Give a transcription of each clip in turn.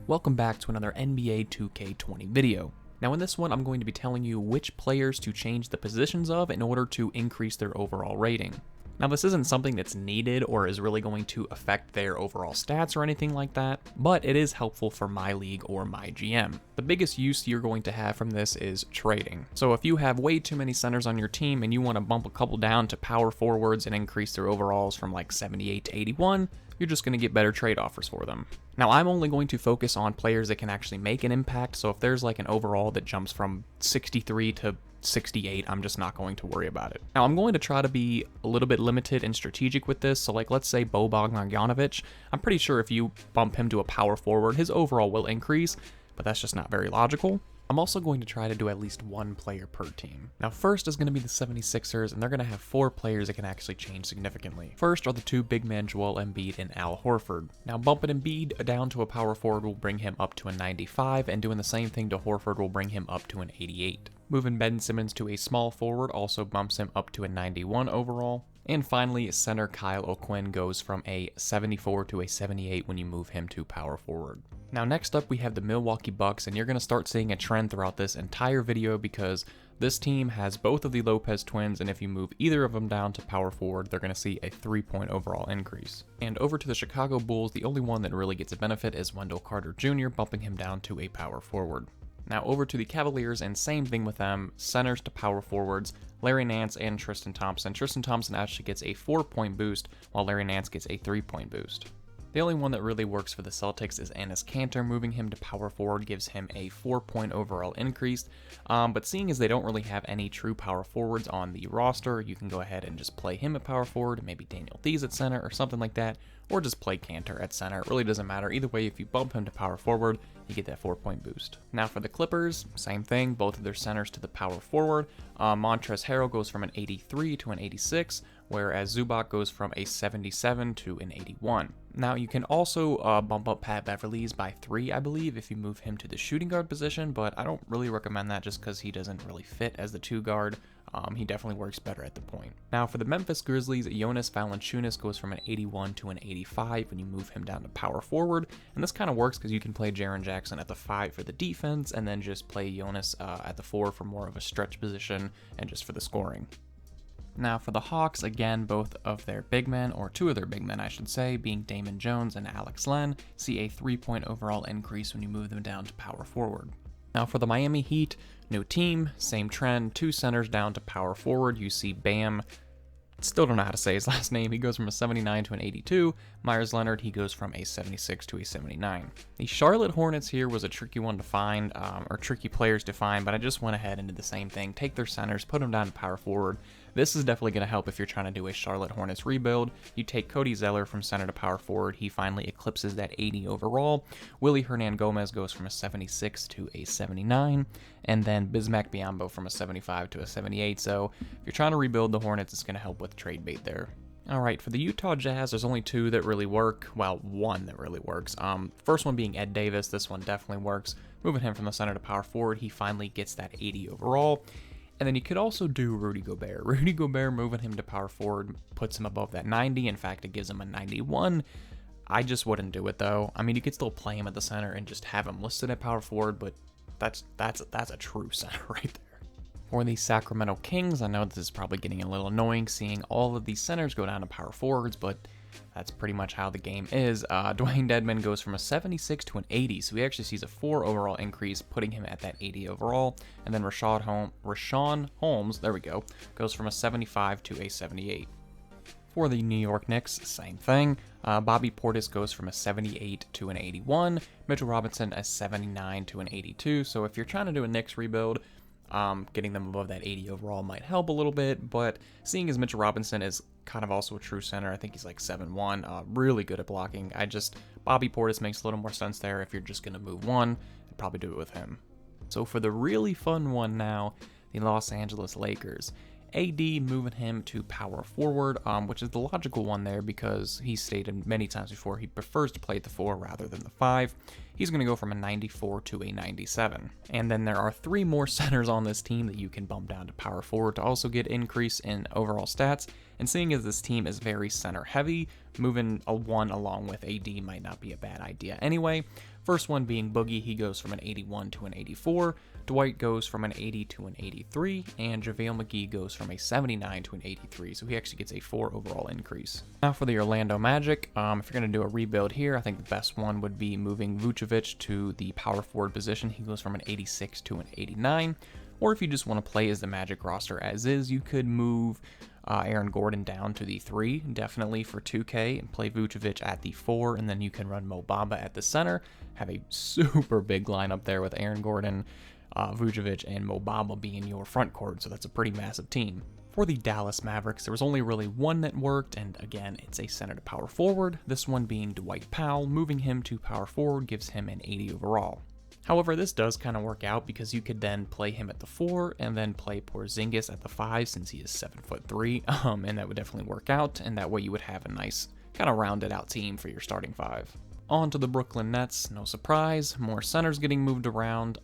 Welcome back to another NBA 2K20 video. Now in this one, I'm going to be telling you which players to change the positions of in order to increase their overall rating. Now this isn't something that's needed or is really going to affect their overall stats or anything like that, but it is helpful for my league or my GM. The biggest use you're going to have from this is trading. So if you have way too many centers on your team and you want to bump a couple down to power forwards and increase their overalls from like 78 to 81, you're just going to get better trade offers for them. Now I'm only going to focus on players that can actually make an impact, so if there's like an overall that jumps from 63 to 68, I'm just not going to worry about it. Now I'm going to try to be a little bit limited and strategic with this, so like let's say Boban Marjanovic, I'm pretty sure if you bump him to a power forward, his overall will increase, but that's just not very logical. I'm also going to try to do at least one player per team. Now first is going to be the 76ers, and they're going to have 4 players that can actually change significantly. First are the 2 big men Joel Embiid and Al Horford. Now bumping Embiid down to a power forward will bring him up to a 95, and doing the same thing to Horford will bring him up to an 88. Moving Ben Simmons to a small forward also bumps him up to a 91 overall. And finally, center Kyle O'Quinn goes from a 74 to a 78 when you move him to power forward. Now next up we have the Milwaukee Bucks, and you're going to start seeing a trend throughout this entire video because this team has both of the Lopez twins, and if you move either of them down to power forward, they're going to see a 3-point overall increase. And over to the Chicago Bulls, the only one that really gets a benefit is Wendell Carter Jr., bumping him down to a power forward. Now over to the Cavaliers, and same thing with them, centers to power forwards, Larry Nance and Tristan Thompson. Tristan Thompson actually gets a 4-point boost, while Larry Nance gets a 3-point boost. The only one that really works for the Celtics is Enes Kanter. Moving him to power forward gives him a 4-point overall increase, but seeing as they don't really have any true power forwards on the roster, you can go ahead and just play him at power forward, maybe Daniel Theis at center or something like that, or just play Kanter at center. It really doesn't matter. Either way, if you bump him to power forward, you get that 4-point boost. Now for the Clippers, same thing, both of their centers to the power forward. Montrezl Harrell goes from an 83 to an 86, whereas Zubac goes from a 77 to an 81. Now you can also bump up Pat Beverley's by 3, I believe, if you move him to the shooting guard position, but I don't really recommend that just because he doesn't really fit as the 2 guard. He definitely works better at the point. Now for the Memphis Grizzlies, Jonas Valanciunas goes from an 81 to an 85 when you move him down to power forward, and this kind of works because you can play Jaren Jackson at the 5 for the defense, and then just play Jonas at the 4 for more of a stretch position and just for the scoring. Now for the Hawks, again, both of their big men, or 2 of their big men I should say, being Damon Jones and Alex Len, see a 3-point overall increase when you move them down to power forward. Now for the Miami Heat, new team, same trend, 2 centers down to power forward. You see Bam, still don't know how to say his last name, he goes from a 79 to an 82. Myers Leonard, he goes from a 76 to a 79. The Charlotte Hornets here was a tricky one to find, or tricky players to find, but I just went ahead and did the same thing. Take their centers, put them down to power forward. This is definitely going to help if you're trying to do a Charlotte Hornets rebuild. You take Cody Zeller from center to power forward. He finally eclipses that 80 overall. Willie Hernangomez goes from a 76 to a 79. And then Bismack Biyombo from a 75 to a 78. So if you're trying to rebuild the Hornets, it's going to help with trade bait there. Alright, for the Utah Jazz, there's only 2 that really work. Well, 1 that really works. First one being Ed Davis. This one definitely works. Moving him from the center to power forward, he finally gets that 80 overall. And then you could also do Rudy Gobert. Rudy Gobert, moving him to power forward puts him above that 90. In fact, it gives him a 91. I just wouldn't do it though. I mean, you could still play him at the center and just have him listed at power forward, but that's a true center right there. For the Sacramento Kings, I know this is probably getting a little annoying seeing all of these centers go down to power forwards, but that's pretty much how the game is. Dwayne Dedmon goes from a 76 to an 80, so he actually sees a 4 overall increase, putting him at that 80 overall. And then Rashawn Holmes, there we go, goes from a 75 to a 78. For the New York Knicks, same thing. Bobby Portis goes from a 78 to an 81. Mitchell Robinson a 79 to an 82. So if you're trying to do a Knicks rebuild, getting them above that 80 overall might help a little bit, but seeing as Mitchell Robinson is kind of also a true center, I think he's like 7'1", really good at blocking. Bobby Portis makes a little more sense there. If you're just going to move one, I'd probably do it with him. So for the really fun one now, the Los Angeles Lakers. AD moving him to power forward, which is the logical one there because he's stated many times before he prefers to play at the 4 rather than the 5. He's going to go from a 94 to a 97. And then there are 3 more centers on this team that you can bump down to power forward to also get increase in overall stats. And seeing as this team is very center heavy, moving a 1 along with AD might not be a bad idea anyway. First one being Boogie, he goes from an 81 to an 84, Dwight goes from an 80 to an 83, and JaVale McGee goes from a 79 to an 83, so he actually gets a 4 overall increase. Now for the Orlando Magic, if you're going to do a rebuild here, I think the best one would be moving Vucevic to the power forward position. He goes from an 86 to an 89, or if you just want to play as the Magic roster as is, you could move Aaron Gordon down to the 3, definitely for 2K, and play Vucevic at the 4, and then you can run Mo Bamba at the center, have a super big lineup there with Aaron Gordon, Vucevic, and Mo Bamba being your front court, so that's a pretty massive team. For the Dallas Mavericks, there was only really one that worked, and again, it's a center to power forward, this one being Dwight Powell. Moving him to power forward gives him an 80 overall. However, this does kind of work out because you could then play him at the 4 and then play Porzingis at the 5 since he is 7'3", and that would definitely work out, and that way you would have a nice kind of rounded out team for your starting 5. On to the Brooklyn Nets, no surprise, more centers getting moved around.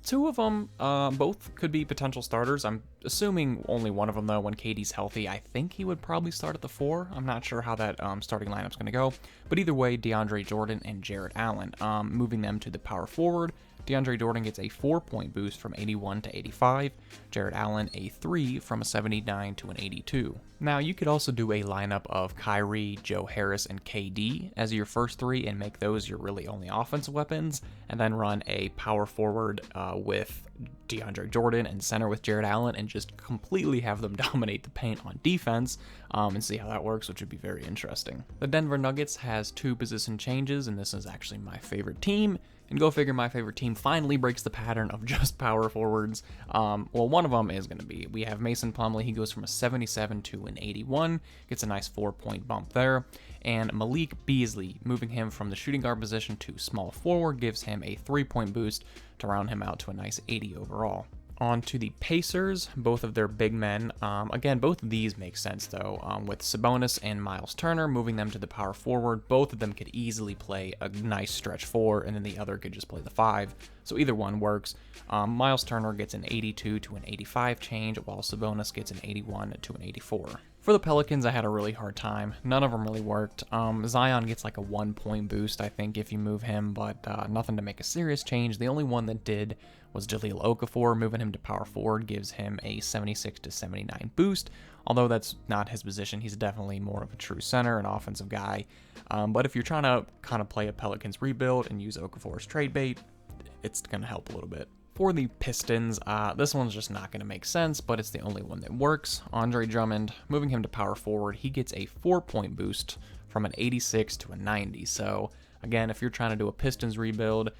Two of them, both could be potential starters. I'm assuming only one of them, though, when KD's healthy. I think he would probably start at the 4. I'm not sure how that starting lineup's going to go. But either way, DeAndre Jordan and Jarrett Allen, moving them to the power forward. DeAndre Jordan gets a 4-point boost from 81 to 85. Jarrett Allen a 3 from a 79 to an 82. Now, you could also do a lineup of Kyrie, Joe Harris, and KD as your first 3 and make those your really only offensive weapons, and then run a power forward with DeAndre Jordan and center with Jarrett Allen and just completely have them dominate the paint on defense and see how that works, which would be very interesting. The Denver Nuggets has 2 position changes, and this is actually my favorite team. And go figure, my favorite team finally breaks the pattern of just power forwards. Well, one of them is going to be, we have Mason Plumlee. He goes from a 77 to an 81, gets a nice 4-point bump there. And Malik Beasley, moving him from the shooting guard position to small forward, gives him a 3-point boost to round him out to a nice 80 overall. On to the Pacers, both of their big men. Again, both of these make sense, though, with Sabonis and Miles Turner, moving them to the power forward. Both of them could easily play a nice stretch 4, and then the other could just play the 5, so either one works. Miles Turner gets an 82 to an 85 change, while Sabonis gets an 81 to an 84. For the Pelicans, I had a really hard time. None of them really worked. Zion gets like a 1-point boost, I think, if you move him, but nothing to make a serious change. The only one that did was Jahlil Okafor. Moving him to power forward gives him a 76 to 79 boost, although that's not his position. He's definitely more of a true center, an offensive guy. But if you're trying to kind of play a Pelicans rebuild and use Okafor as trade bait, it's going to help a little bit. For the Pistons, this one's just not going to make sense, but it's the only one that works. Andre Drummond, moving him to power forward, he gets a 4-point boost from an 86 to a 90. So again, if you're trying to do a Pistons rebuild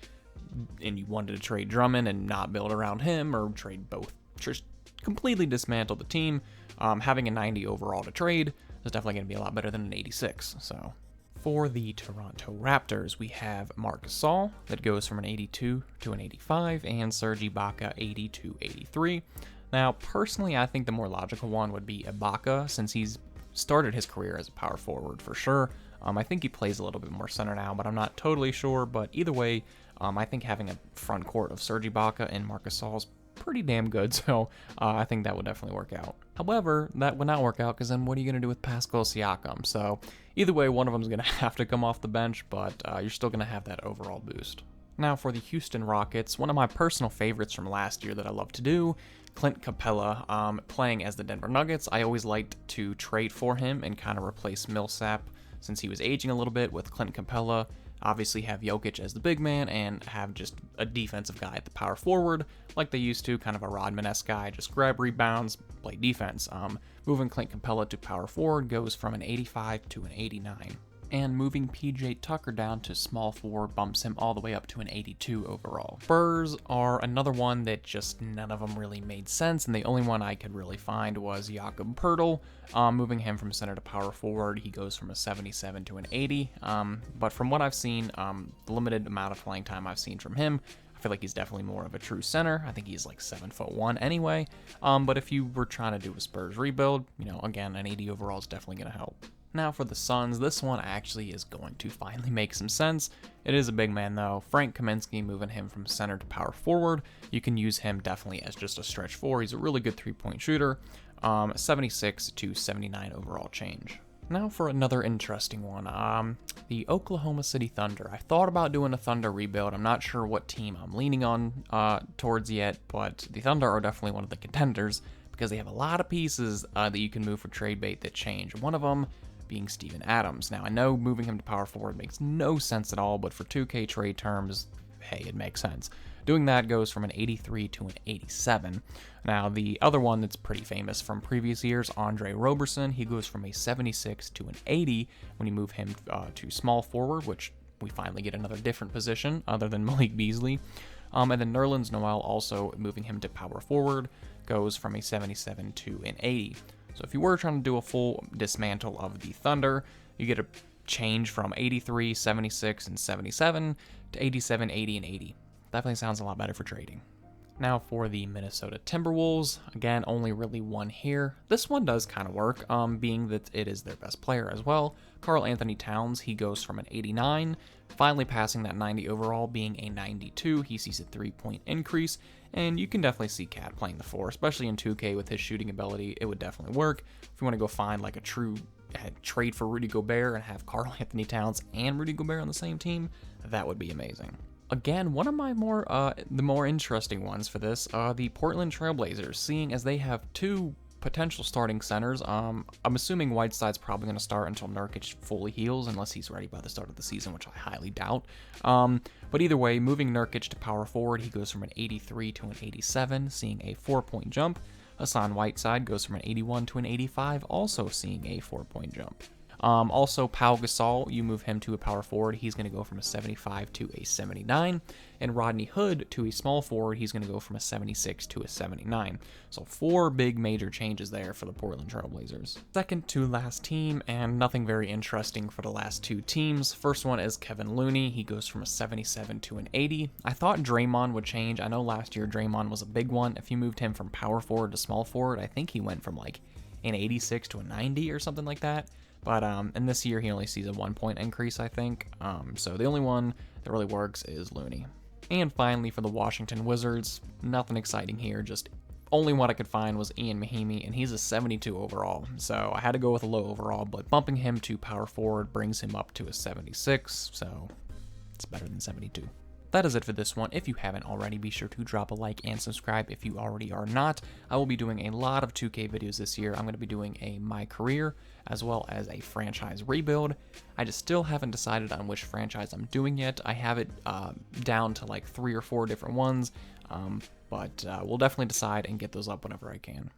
and you wanted to trade Drummond and not build around him, or trade both, just completely dismantle the team, having a 90 overall to trade is definitely going to be a lot better than an 86. So for the Toronto Raptors, we have Marc Gasol that goes from an 82 to an 85, and Serge Ibaka 80 to 83. Now, personally, I think the more logical one would be Ibaka, since he's started his career as a power forward for sure. I think he plays a little bit more center now, but I'm not totally sure. But either way, I think having a front court of Serge Ibaka and Marc Gasol is pretty damn good, so I think that would definitely work out. However, that would not work out, because then what are you going to do with Pascal Siakam? So either way, one of them is going to have to come off the bench, but you're still going to have that overall boost. Now for the Houston Rockets, one of my personal favorites from last year that I love to do, Clint Capella, playing as the Denver Nuggets. I always liked to trade for him and kind of replace Millsap since he was aging a little bit with Clint Capella. Obviously have Jokic as the big man and have just a defensive guy at the power forward like they used to, kind of a Rodman-esque guy, just grab rebounds, play defense. Moving Clint Capella to power forward goes from an 85 to an 89. And moving PJ Tucker down to small forward bumps him all the way up to an 82 overall. Spurs are another one that just none of them really made sense, and the only one I could really find was Jakob Poeltl. Moving him from center to power forward, he goes from a 77 to an 80. But from what I've seen, the limited amount of playing time I've seen from him, I feel like he's definitely more of a true center. I think he's like 7'1" anyway. But if you were trying to do a Spurs rebuild, again, an 80 overall is definitely going to help. Now for the Suns, this one actually is going to finally make some sense. It is a big man though. Frank Kaminsky, moving him from center to power forward. You can use him definitely as just a stretch 4. He's a really good 3-point shooter. 76 to 79 overall change. Now for another interesting one, the Oklahoma City Thunder. I thought about doing a Thunder rebuild. I'm not sure what team I'm leaning on towards yet, but the Thunder are definitely one of the contenders because they have a lot of pieces that you can move for trade bait that change. One of them being Steven Adams. Now, I know moving him to power forward makes no sense at all, but for 2K trade terms, hey, it makes sense. Doing that goes from an 83 to an 87. Now, the other one that's pretty famous from previous years, Andre Roberson, he goes from a 76 to an 80 when you move him to small forward, which we finally get another different position other than Malik Beasley. And then Nerlens Noel, also moving him to power forward, goes from a 77 to an 80. So if you were trying to do a full dismantle of the Thunder, you get a change from 83, 76, and 77 to 87, 80, and 80. Definitely sounds a lot better for trading. Now for the Minnesota Timberwolves, again, only really one here. This one does kind of work, being that it is their best player as well. Karl Anthony Towns, he goes from an 89, finally passing that 90 overall, being a 92. He sees a 3-point increase, and you can definitely see Cat playing the 4, especially in 2K with his shooting ability. It would definitely work. If you want to go find like a true trade for Rudy Gobert and have Karl Anthony Towns and Rudy Gobert on the same team, that would be amazing. Again, one of my the more interesting ones for this are the Portland Trailblazers, seeing as they have two potential starting centers. I'm assuming Whiteside's probably going to start until Nurkic fully heals, unless he's ready by the start of the season, which I highly doubt. But either way, moving Nurkic to power forward, he goes from an 83 to an 87, seeing a 4-point jump. Hassan Whiteside goes from an 81 to an 85, also seeing a 4-point jump. Also, Pau Gasol, you move him to a power forward, he's going to go from a 75 to a 79. And Rodney Hood to a small forward, he's going to go from a 76 to a 79. So 4 big major changes there for the Portland Trailblazers. Second to last team, and nothing very interesting for the last 2 teams. First one is Kevin Looney. He goes from a 77 to an 80. I thought Draymond would change. I know last year Draymond was a big one. If you moved him from power forward to small forward, I think he went from like an 86 to a 90 or something like that. But and this year he only sees a 1-point increase, I think. So the only one that really works is Looney. And finally, for the Washington Wizards, nothing exciting here. Just only one I could find was Ian Mahinmi, and he's a 72 overall. So I had to go with a low overall, but bumping him to power forward brings him up to a 76. So it's better than 72. That is it for this one. If you haven't already, be sure to drop a like and subscribe if you already are not. I will be doing a lot of 2K videos this year. I'm going to be doing a My Career as well as a franchise rebuild. I just still haven't decided on which franchise I'm doing yet. I have it down to like 3 or 4 different ones, but we'll definitely decide and get those up whenever I can.